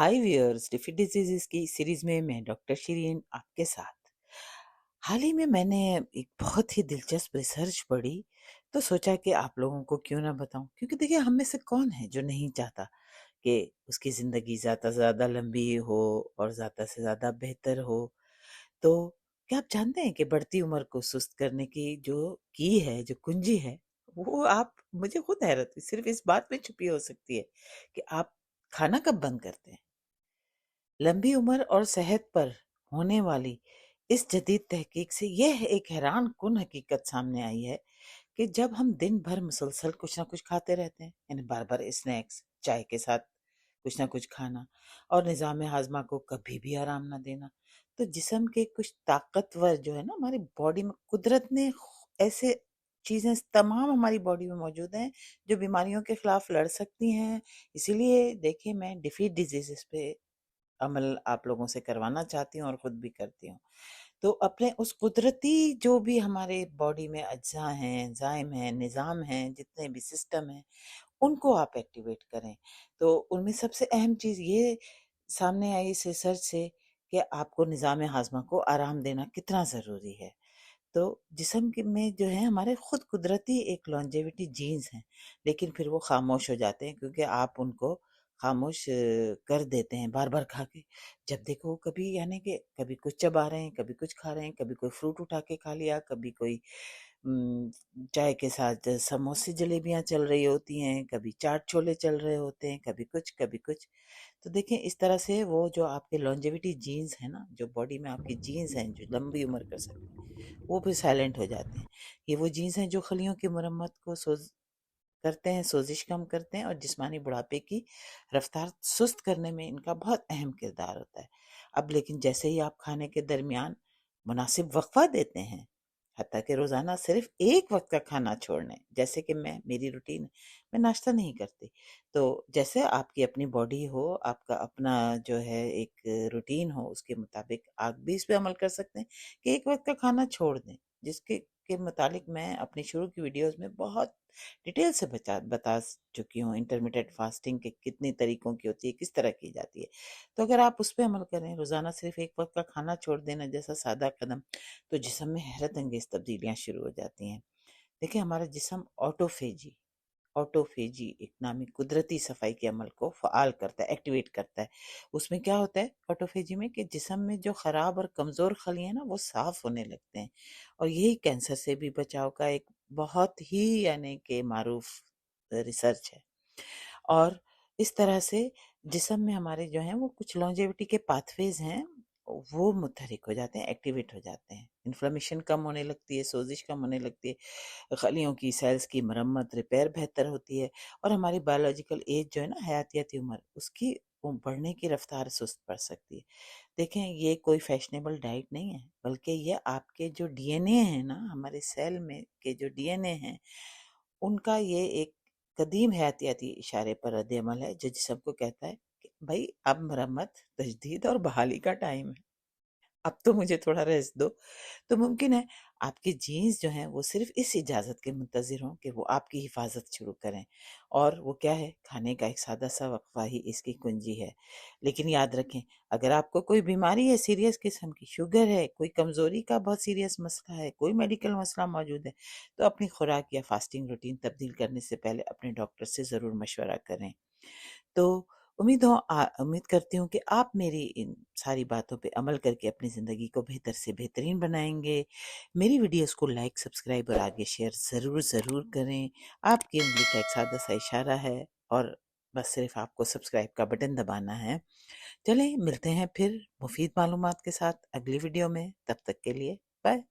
हाय viewers, डिफी diseases की series में मैं डॉक्टर शिरीन आपके साथ। हाल ही में मैंने एक बहुत ही दिलचस्प रिसर्च पढ़ी, तो सोचा कि आप लोगों को क्यों ना बताऊं, क्योंकि देखिए हम में से कौन है जो नहीं चाहता कि उसकी ज़िंदगी ज़्यादा से ज़्यादा लंबी हो और ज़्यादा से ज़्यादा बेहतर हो। तो क्या आप जानते हैं कि बढ़ती उम्र को सुस्त करने की जो की है, जो कुंजी है, वो आप मुझे खुद हैरत हुई सिर्फ इस बात में छुपी हो सकती है कि आप खाना कब बंद करते हैं। लंबी उम्र और सेहत पर होने वाली इस जदीद तहकीक से यह एक हैरान कुन हकीकत सामने आई है कि जब हम दिन भर मुसलसल कुछ ना कुछ खाते रहते हैं, यानी बार बार स्नैक्स, चाय के साथ कुछ ना कुछ खाना और निज़ाम हाजमा को कभी भी आराम ना देना, तो जिस्म के कुछ ताकतवर जो है ना हमारी बॉडी में कुदरत ने ऐसे चीज़ें तमाम हमारी बॉडी में मौजूद हैं जो बीमारियों के खिलाफ लड़ सकती हैं। इसीलिए देखिए मैं डिफीट डिजीजेस पे अमल आप लोगों से करवाना चाहती हूँ और खुद भी करती हूँ। तो अपने उस कुदरती जो भी हमारे बॉडी में अज्जा हैं, एंजाइम हैं, निज़ाम हैं, जितने भी सिस्टम हैं, उनको आप एक्टिवेट करें। तो उनमें सबसे अहम चीज़ ये सामने आई इस रिसर्च से कि आपको निज़ाम हाज़मा को आराम देना कितना ज़रूरी है। तो जिस्म के में जो है हमारे खुद कुदरती एक लॉन्जेविटी जीन्स हैं, लेकिन फिर वो खामोश हो जाते हैं क्योंकि आप उनको खामोश कर देते हैं बार बार खा के। जब देखो कभी यानी कि कभी कुछ चबा रहे हैं, कभी कुछ खा रहे हैं, कभी कोई फ्रूट उठा के खा लिया, कभी कोई उम, चाय के साथ समोसे जलेबियाँ चल रही होती हैं, कभी चाट छोले चल रहे होते हैं, कभी कुछ, कभी कुछ। तो देखिए इस तरह से वो जो आपके लॉन्जेविटी जीन्स है ना, जो बॉडी में आपकी जीन्स हैं, जो लंबी उम्र कर सकते हैं, वो भी साइलेंट हो जाते हैं। ये वो जीन्स हैं जो खलियों की मरम्मत को करते हैं, सोजिश कम करते हैं और जिस्मानी बुढ़ापे की रफ्तार सुस्त करने में इनका बहुत अहम किरदार होता है। अब लेकिन जैसे ही आप खाने के दरमियान मुनासिब वक़्फ़ा देते हैं, हत्ता कि रोज़ाना सिर्फ़ एक वक़्त का खाना छोड़ने, जैसे कि मेरी रूटीन है, मैं नाश्ता नहीं करती। तो जैसे आपकी अपनी बॉडी हो, आपका अपना जो है एक रूटीन हो, उसके मुताबिक आप भी इस पे अमल कर सकते हैं कि एक वक़्त का खाना छोड़ दें, जिसके के मुतालिक मैं अपनी शुरू की वीडियोज़ में बहुत डिटेल से बता चुकी हूँ इंटरमिटेंट फास्टिंग के कितनी तरीकों की होती है, किस तरह की जाती है। तो अगर आप उस पे अमल करें, रोज़ाना सिर्फ़ एक वक़्त का खाना छोड़ देना जैसा सादा कदम, तो जिस्म में हैरत अंगेज़ तब्दीलियाँ शुरू हो जाती हैं। देखिए हमारा जिस्म ऑटोफेजी एक नामी कुदरती सफाई के अमल को फ़आल करता है, एक्टिवेट करता है। उसमें क्या होता है ऑटोफेजी में कि जिस्म में जो ख़राब और कमज़ोर खलियाँ हैं ना वो साफ़ होने लगते हैं और यही कैंसर से भी बचाव का एक बहुत ही यानी कि मारूफ़ रिसर्च है। और इस तरह से जिस्म में हमारे जो हैं वो कुछ लॉन्जेविटी के पाथवेज़ हैं, वो मुतहरिक हो जाते हैं, एक्टिवेट हो जाते हैं। इन्फ्लेमेशन कम होने लगती है, सोज़िश कम होने लगती है, खलियों की सेल्स की मरम्मत, रिपेयर बेहतर होती है और हमारी बायोलॉजिकल एज जो है ना हयातियाती उम्र, उसकी वो बढ़ने की रफ़्तार सुस्त पड़ सकती है। देखें ये कोई फैशनेबल डाइट नहीं है, बल्कि ये आपके जो डीएनए है ना, हमारे सेल में के जो डीएनए हैं, उनका ये एक कदीम हयातियाती इशारे पर रद्द-ए-अमल है, जो जिस्म को कहता है कि भई अब मरम्मत, तजदीद और बहाली का टाइम है। अब तो मुझे थोड़ा रेस्ट दो। तो मुमकिन है आपके जीन्स जो हैं वो सिर्फ़ इस इजाज़त के मुंतज़िर हों कि वो आपकी हिफ़ाज़त शुरू करें और वो क्या है खाने का एक सादा-सा वक़फ़ा ही इसकी कुंजी है। लेकिन याद रखें अगर आपको कोई बीमारी है सीरियस किस्म की, शुगर है, कोई कमज़ोरी का बहुत सीरियस मसला है, कोई मेडिकल मसला मौजूद है, तो अपनी खुराक या फ़ास्टिंग रूटीन तब्दील करने से पहले अपने डॉक्टर से ज़रूर मशवरा करें। तो उम्मीद करती हूँ कि आप मेरी इन सारी बातों पे अमल करके अपनी ज़िंदगी को बेहतर से बेहतरीन बनाएँगे। मेरी वीडियोज़ को लाइक, सब्सक्राइब और आगे शेयर ज़रूर करें। आपकी उँगली का एक सादा-सा इशारा है और बस सिर्फ़ आपको सब्सक्राइब का बटन दबाना है। चलें मिलते हैं फिर मुफ़ीद मालूमात के साथ अगली वीडियो में, तब तक के लिए बाय।